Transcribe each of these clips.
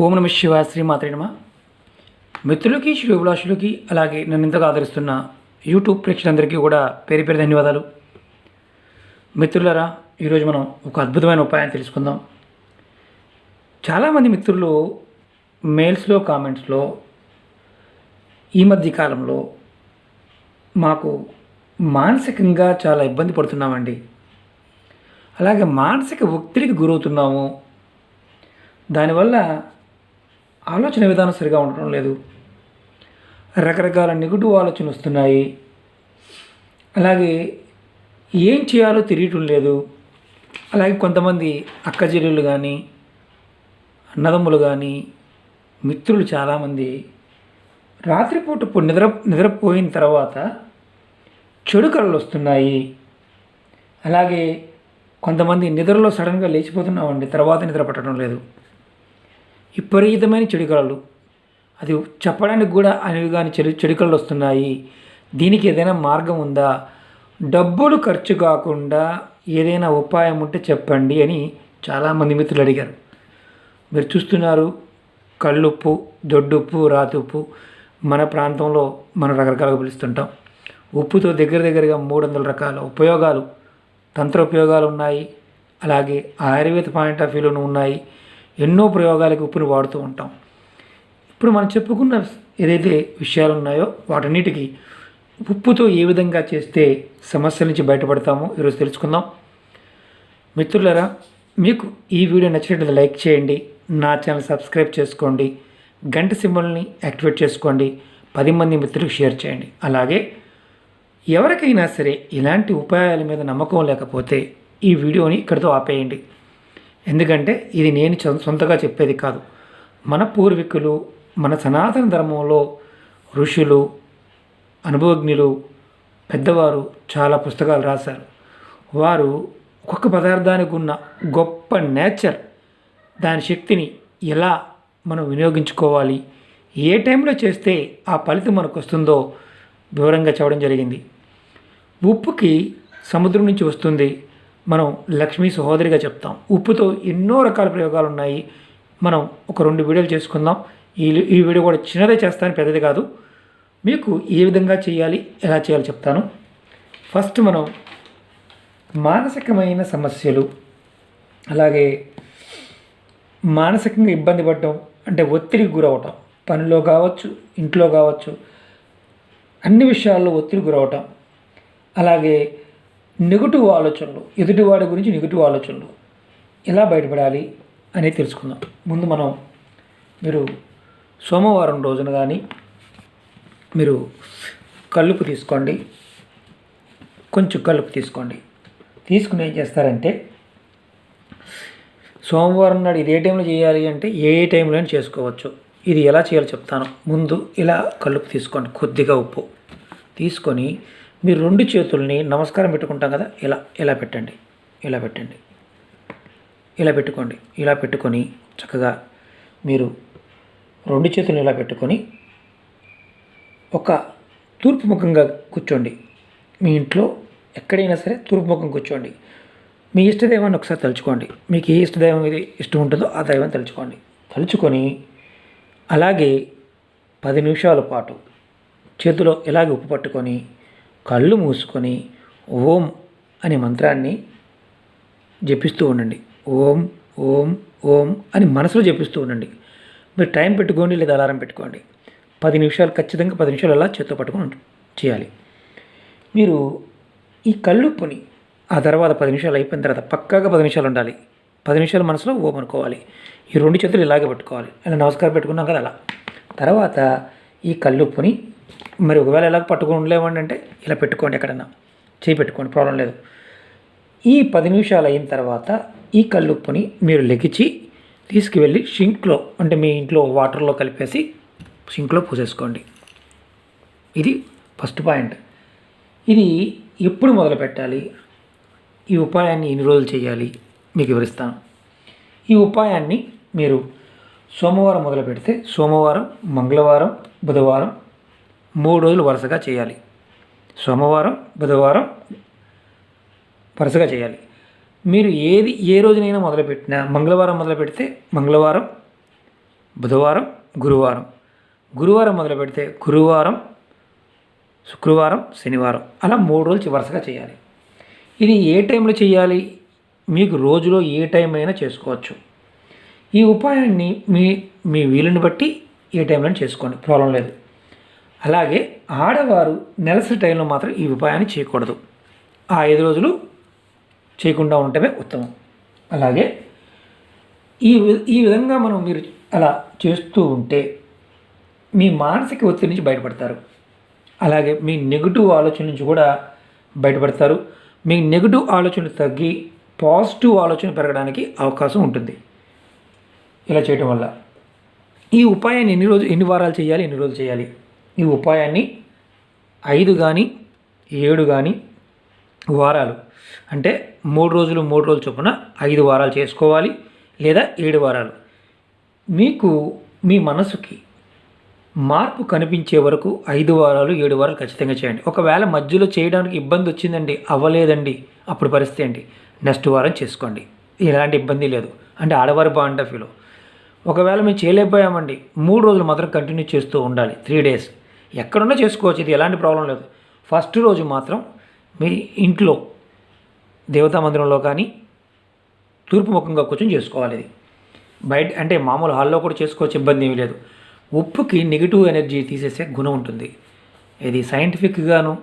ఓం నమ శివాయ శ్రీమాత్రే నమః. మిత్రులకి శ్రేయోభిలాషులకి అలాగే నన్ను ఇంతగా ఆదరిస్తున్న యూట్యూబ్ ప్రేక్షకులందరికీ కూడా పేరు పేరు ధన్యవాదాలు. మిత్రులారా, ఈరోజు మనం ఒక అద్భుతమైన ఉపాయాన్ని తెలుసుకుందాం. చాలామంది మిత్రులు మెయిల్స్లో కామెంట్స్లో ఈ మధ్య కాలంలో మాకు మానసికంగా చాలా ఇబ్బంది పడుతున్నామండి, అలాగే మానసిక ఒత్తిడికి గురవుతున్నాము, దానివల్ల ఆలోచన విధానం సరిగా ఉండటం లేదు, రకరకాల నెగిటివ్ ఆలోచనలు వస్తున్నాయి, అలాగే ఏం చేయాలో తెలియటం లేదు. అలాగే కొంతమంది అక్క చెల్లెళ్ళు కానీ అన్నదమ్ములు కానీ మిత్రులు చాలామంది రాత్రిపూట నిద్రపోయిన తర్వాత చెడు కళలు వస్తున్నాయి. అలాగే కొంతమంది నిద్రలో సడన్గా లేచిపోతున్నామండి, తర్వాత నిద్ర పట్టడం లేదు. విపరీతమైన చెడు కళలు, అది చెప్పడానికి కూడా అనేవి కానీ చెడు కళలు వస్తున్నాయి. దీనికి ఏదైనా మార్గం ఉందా, డబ్బులు ఖర్చు కాకుండా ఏదైనా ఉపాయం ఉంటే చెప్పండి అని చాలామంది మిత్రులు అడిగారు. మీరు చూస్తున్నారు, కళ్ళుప్పు, దొడ్డుప్పు, రాతుప్పు మన ప్రాంతంలో మనం రకరకాలుగా పిలుస్తుంటాం. ఉప్పుతో దగ్గరగా 300 రకాల ఉపయోగాలు, తంత్ర ఉపయోగాలు ఉన్నాయి. అలాగే ఆయుర్వేద పాయింట్ ఆఫ్ వ్యూలోనూ ఉన్నాయి. ఎన్నో ప్రయోగాలకు ఉప్పును వాడుతూ ఉంటాం. ఇప్పుడు మనం చెప్పుకున్న ఏదైతే విషయాలు ఉన్నాయో వాటన్నిటికీ ఉప్పుతో ఏ విధంగా చేస్తే సమస్యల నుంచి బయటపడతామో ఈరోజు తెలుసుకుందాం. మిత్రులారా, మీకు ఈ వీడియో నచ్చినట్లయితే లైక్ చేయండి, నా ఛానల్ సబ్స్క్రైబ్ చేసుకోండి, గంట సింబల్ని యాక్టివేట్ చేసుకోండి, 10 మంది మిత్రులకు షేర్ చేయండి. అలాగే ఎవరికైనా సరే ఇలాంటి ఉపాయాల మీద నమ్మకం లేకపోతే ఈ వీడియోని ఇక్కడితో ఆపేయండి. ఎందుకంటే ఇది నేను సొంతగా చెప్పేది కాదు. మన పూర్వీకులు, మన సనాతన ధర్మంలో ఋషులు, అనుభవజ్ఞులు, పెద్దవారు చాలా పుస్తకాలు రాశారు. వారు ఒక్కొక్క పదార్థానికి ఉన్న గొప్ప నేచర్, దాని శక్తిని ఎలా మనం వినియోగించుకోవాలి, ఏ టైంలో చేస్తే ఆ ఫలితం మనకు వస్తుందో వివరంగా చెప్పడం జరిగింది. ఉప్పుకి సముద్రం నుంచి వస్తుంది, మనం లక్ష్మీ సహోదరిగా చెప్తాం. ఉప్పుతో ఎన్నో రకాల ప్రయోగాలు ఉన్నాయి. మనం ఒక 2 వీడియోలు చేసుకుందాం. ఈ వీడియో కూడా చిన్నదే చేస్తాను, పెద్దది కాదు. మీకు ఏ విధంగా చేయాలి, ఎలా చేయాలో చెప్తాను. ఫస్ట్ మనం మానసికమైన సమస్యలు, అలాగే మానసికంగా ఇబ్బంది పడటం అంటే ఒత్తిడికి గురవటం, పనిలో కావచ్చు, ఇంట్లో కావచ్చు, అన్ని విషయాల్లో ఒత్తిడి గురవటం, అలాగే నెగిటివ్ ఆలోచనలు, ఎదుటివాడి గురించి నెగిటివ్ ఆలోచనలు ఎలా బయటపడాలి అనేది తెలుసుకుందాం. ముందు మీరు సోమవారం రోజున కానీ మీరు కల్లుపు తీసుకోండి, కొంచెం కల్లుపు తీసుకోండి. తీసుకుని ఏం చేస్తారంటే, సోమవారం నాడు ఇది ఏ టైంలో చేయాలి అంటే ఏ టైంలో అయినా చేసుకోవచ్చు. ఇది ఎలా చేయాలో చెప్తాను. ముందు ఇలా కల్లుపు తీసుకోండి, కొద్దిగా ఉప్పు తీసుకొని మీరు 2 చేతుల్ని నమస్కారం పెట్టుకుంటాం కదా, ఇలా పెట్టండి, ఇలా పెట్టుకోండి. ఇలా పెట్టుకొని చక్కగా మీరు 2 చేతులను ఇలా పెట్టుకొని ఒక తూర్పు ముఖంగా కూర్చోండి. మీ ఇంట్లో ఎక్కడైనా సరే తూర్పు ముఖం కూర్చోండి. మీ ఇష్టదైవాన్ని ఒకసారి తలుచుకోండి. మీకు ఏ ఇష్టదైవం ఇది ఇష్టం ఉంటుందో ఆ దైవం తలుచుకొని అలాగే 10 నిమిషాల పాటు చేతిలో ఇలాగే ఉప్పు పట్టుకొని కళ్ళు మూసుకొని ఓం అనే మంత్రాన్ని జపిస్తూ ఉండండి. ఓం ఓం ఓం అని మనసులో జపిస్తూ ఉండండి. మీరు టైం పెట్టుకోండి లేదా అలారం పెట్టుకోండి. 10 నిమిషాలు, ఖచ్చితంగా 10 నిమిషాలు అలా చేత్తో పట్టుకొని చేయాలి. మీరు ఈ కళ్ళుప్పుని ఆ తర్వాత 10 నిమిషాలు అయిపోయిన తర్వాత పక్కాగా 10 నిమిషాలు ఉండాలి. 10 నిమిషాలు మనసులో ఓం అనుకోవాలి. ఈ 2 చేతులు ఇలాగే పెట్టుకోవాలి. అలా నమస్కారం పెట్టుకున్నాం కదా, అలా తర్వాత ఈ కళ్ళుప్పుని మరి ఒకవేళ ఎలా పట్టుకొని ఉండలేమండి అంటే ఇలా పెట్టుకోండి, ఎక్కడన్నా చేయి పెట్టుకోండి, ప్రాబ్లం లేదు. ఈ 10 నిమిషాలు అయిన తర్వాత ఈ కళ్ళుప్పుని మీరు లెగిచి తీసుకువెళ్ళి షింక్లో, అంటే మీ ఇంట్లో వాటర్లో కలిపేసి షింక్లో పోసేసుకోండి. ఇది ఫస్ట్ పాయింట్. ఇది ఎప్పుడు మొదలు పెట్టాలి, ఈ ఉపాయాన్ని ఎన్ని రోజులు చేయాలి మీకు వివరిస్తాను. ఈ ఉపాయాన్ని మీరు సోమవారం మొదలు పెడితే సోమవారం, మంగళవారం, బుధవారం 3 రోజులు వరుసగా చేయాలి. సోమవారం, బుధవారం వరుసగా చేయాలి. మీరు ఏ రోజునైనా మొదలుపెట్టినా, మంగళవారం మొదలు పెడితే మంగళవారం బుధవారం, గురువారం. గురువారం మొదలు పెడితే గురువారం, శుక్రవారం, శనివారం అలా 3 రోజులు వరుసగా చేయాలి. ఇది ఏ టైంలో చేయాలి? మీకు రోజులో ఏ టైం అయినా చేసుకోవచ్చు. ఈ ఉపాయాన్ని మీ మీ వీలుని బట్టి ఏ టైంలో చేసుకోండి, ప్రాబ్లం లేదు. అలాగే ఆడవారు నెలసరి టైంలో మాత్రం ఈ ఉపాయాన్ని చేయకూడదు. ఆ 5 రోజులు చేయకుండా ఉండటమే ఉత్తమం. అలాగే ఈ విధంగా మీరు అలా చేస్తూ ఉంటే మీ మానసిక ఒత్తిడి నుంచి బయటపడతారు. అలాగే మీ నెగిటివ్ ఆలోచన నుంచి కూడా బయటపడతారు. మీ నెగిటివ్ ఆలోచనలు తగ్గి పాజిటివ్ ఆలోచన పెరగడానికి అవకాశం ఉంటుంది ఇలా చేయటం వల్ల. ఈ ఉపాయాన్ని ఎన్ని వారాలు చేయాలి, ఎన్ని రోజులు చేయాలి? ఈ ఉపాయాన్ని 5 కానీ 7 కానీ వారాలు, అంటే 3 రోజులు 3 రోజులు చొప్పున 5 వారాలు చేసుకోవాలి, లేదా 7 వారాలు. మీకు మీ మనసుకి మార్పు కనిపించే వరకు 5 వారాలు 7 వారాలు ఖచ్చితంగా చేయండి. ఒకవేళ మధ్యలో చేయడానికి ఇబ్బంది వచ్చిందండి, అవ్వలేదండి, అప్పుడు పరిస్థితి ఏంటి? నెక్స్ట్ వారం చేసుకోండి, ఎలాంటి ఇబ్బంది లేదు. అంటే ఆడవారి బాగుంటే ఫీల్. ఒకవేళ మేము చేయలేకపోయామండి, 3 రోజులు మాత్రం కంటిన్యూ చేస్తూ ఉండాలి, 3 డేస్. ఎక్కడున్నా చేసుకోవచ్చు, ఇది ఎలాంటి ప్రాబ్లం లేదు. ఫస్ట్ రోజు మాత్రం మీ ఇంట్లో దేవతా మందిరంలో కానీ తూర్పు ముఖంగా కూర్చొని చేసుకోవాలి. ఇది బయట అంటే మామూలు హాల్లో కూడా చేసుకోవచ్చు, ఇబ్బంది ఏమీ లేదు. ఉప్పుకి నెగిటివ్ ఎనర్జీ తీసేసే గుణం ఉంటుంది. ఇది సైంటిఫిక్గాను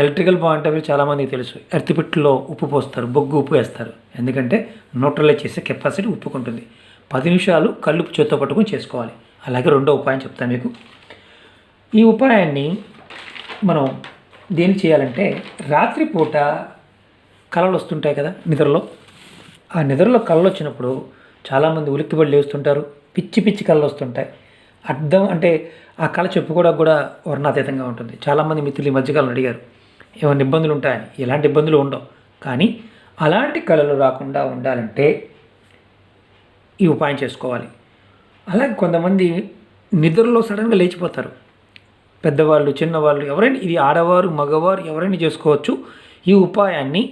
ఎలక్ట్రికల్ పాయింట్ ఆఫ్ వ్యూ చాలామందికి తెలుసు. ఎర్త్పిట్లో ఉప్పు పోస్తారు, బొగ్గు ఉప్పు వేస్తారు, ఎందుకంటే న్యూట్రలైజ్ చేసే కెపాసిటీ ఉప్పుకు ఉంటుంది. 10 నిమిషాలు కల్లుపు చేత్తో పట్టుకొని చేసుకోవాలి. అలాగే రెండో ఉపాయం చెప్తాను మీకు. ఈ ఉపాయాన్ని మనం దేనికి చేయాలంటే, రాత్రిపూట కళలు వస్తుంటాయి కదా నిద్రలో. ఆ నిద్రలో కళలు వచ్చినప్పుడు చాలామంది ఉలిక్కిపడి లేస్తుంటారు, పిచ్చి పిచ్చి కళలు వస్తుంటాయి. అర్థం అంటే ఆ కళ చెప్పుకోవడానికి కూడా వర్ణాతీతంగా ఉంటుంది. చాలామంది మిత్రులు ఈ మధ్యకాలం అడిగారు ఏమైనా ఇబ్బందులు ఉంటాయని. ఎలాంటి ఇబ్బందులు ఉండవు, కానీ అలాంటి కళలు రాకుండా ఉండాలంటే ఈ ఉపాయం చేసుకోవాలి. అలాగే కొంతమంది నిద్రలో సడన్గా లేచిపోతారు, పెద్దవాళ్ళు చిన్నవాళ్ళు ఎవరైనా, ఇది ఆడవారు మగవారు ఎవరైనా చేసుకోవచ్చు. ఈ ఉపాయాన్ని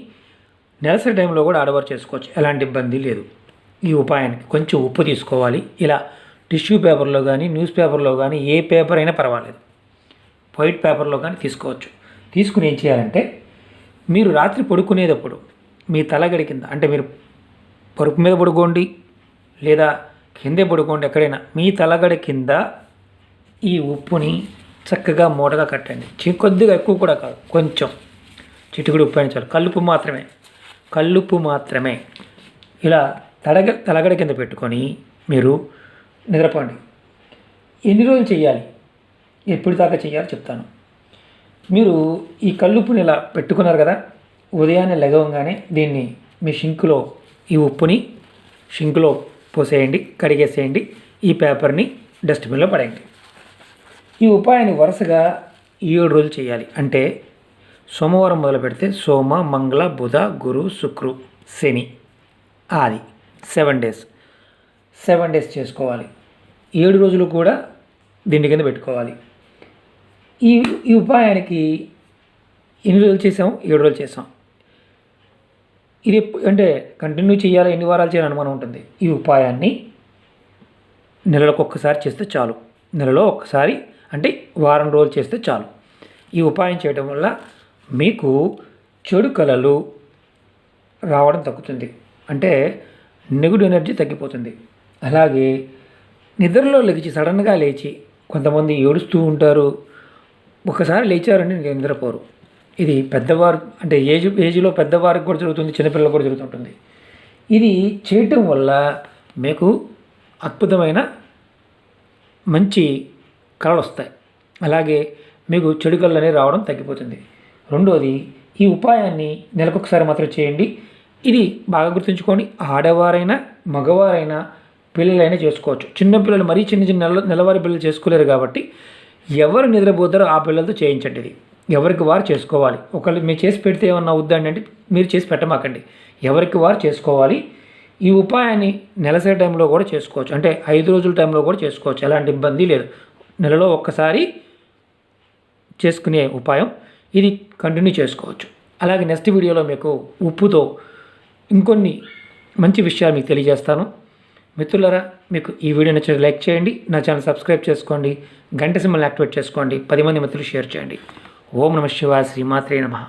నెలసరి టైంలో కూడా ఆడవారు చేసుకోవచ్చు, ఎలాంటి ఇబ్బంది లేదు. ఈ ఉపాయానికి కొంచెం ఉప్పు తీసుకోవాలి. ఇలా టిష్యూ పేపర్లో కానీ న్యూస్ పేపర్లో కానీ ఏ పేపర్ అయినా పర్వాలేదు, వైట్ పేపర్లో కానీ తీసుకోవచ్చు. తీసుకుని ఏం చేయాలంటే, మీరు రాత్రి పడుకునేటప్పుడు మీ తలగడి కింద, అంటే మీరు పరుపు మీద పడుకోండి లేదా కిందే పడుకోండి, ఎక్కడైనా మీ తలగడి కింద ఈ ఉప్పుని చక్కగా మూటగా కట్టండి. కొద్దిగా ఎక్కువ కూడా కాదు, కొంచెం చిటికుడు ఉప్పు అయినా చాలు. కల్లుప్పు మాత్రమే ఇలా తలగడ కింద పెట్టుకొని మీరు నిద్రపోండి. ఎన్ని రోజులు చేయాలి, ఎప్పుడు దాకా చేయాలో చెప్తాను. మీరు ఈ కల్లుప్పుని ఇలా పెట్టుకున్నారు కదా, ఉదయాన్నే లెగవంగానే దీన్ని మీ షింకులో, ఈ ఉప్పుని షింకులో పోసేయండి, కడిగేసేయండి. ఈ పేపర్ని డస్ట్బిన్లో పడేయండి. ఈ ఉపాయాన్ని వరుసగా 7 రోజులు చేయాలి. అంటే సోమవారం మొదలు పెడితే సోమ, మంగళ, బుధ, గురు, శుక్రు, శని, ఆది 7 డేస్. 7 డేస్ చేసుకోవాలి. 7 రోజులు కూడా దీని కింద పెట్టుకోవాలి. ఈ ఉపాయానికి ఎన్ని రోజులు చేసాం? 7 రోజులు చేసాం. ఇది అంటే కంటిన్యూ చేయాలి, ఎన్ని వారాలు చేయాలని అనుమానం ఉంటుంది. ఈ ఉపాయాన్ని నెలలో ఒక్కసారి చేస్తే చాలు. నెలలో ఒక్కసారి అంటే వారం రోజులు చేస్తే చాలు. ఈ ఉపాయం చేయడం వల్ల మీకు చెడు కళలు రావడం తగ్గుతుంది, అంటే నెగిటివ్ ఎనర్జీ తగ్గిపోతుంది. అలాగే నిద్రలో సడన్గా లేచి కొంతమంది ఏడుస్తూ ఉంటారు, ఒకసారి లేచారంటే నిద్రపోరు. ఇది పెద్దవారు అంటే ఏజ్లో పెద్దవారికి కూడా జరుగుతుంది, చిన్నపిల్లలకు కూడా జరుగుతుంటుంది. ఇది చేయటం వల్ల మీకు అద్భుతమైన మంచి కళలు వస్తాయి. అలాగే మీకు చెడు కళలు అనేవి రావడం తగ్గిపోతుంది. రెండోది, ఈ ఉపాయాన్ని నెలకొకసారి మాత్రం చేయండి. ఇది బాగా గుర్తుంచుకోండి, ఆడవారైనా మగవారైనా పిల్లలైనా చేసుకోవచ్చు. చిన్నపిల్లలు మరీ చిన్న నెలవారి పిల్లలు చేసుకోలేరు కాబట్టి ఎవరు నిద్రపోతారో ఆ పిల్లలతో చేయించండి. ఇది ఎవరికి వారు చేసుకోవాలి. ఒకళ్ళు మీరు చేసి పెడితే ఏమన్నా అవుద్దండి అంటే మీరు చేసి పెట్టమాకండి, ఎవరికి వారు చేసుకోవాలి. ఈ ఉపాయాన్ని నెలసరి టైంలో కూడా చేసుకోవచ్చు, అంటే 5 రోజుల టైంలో కూడా చేసుకోవచ్చు, ఎలాంటి ఇబ్బంది లేదు. నెలలో ఒక్కసారి చేసుకునే ఉపాయం ఇది, కంటిన్యూ చేసుకోవచ్చు. అలాగే నెక్స్ట్ వీడియోలో మీకు ఉప్పుతో ఇంకొన్ని మంచి విషయాలు మీకు తెలియజేస్తాను. మిత్రులారా, మీకు ఈ వీడియో నచ్చితే లైక్ చేయండి, నా ఛానల్ సబ్స్క్రైబ్ చేసుకోండి, గంట సింబల్ని యాక్టివేట్ చేసుకోండి, 10 మంది మిత్రులు షేర్ చేయండి. ఓం నమః శివాయ, శ్రీమాత్రే నమః.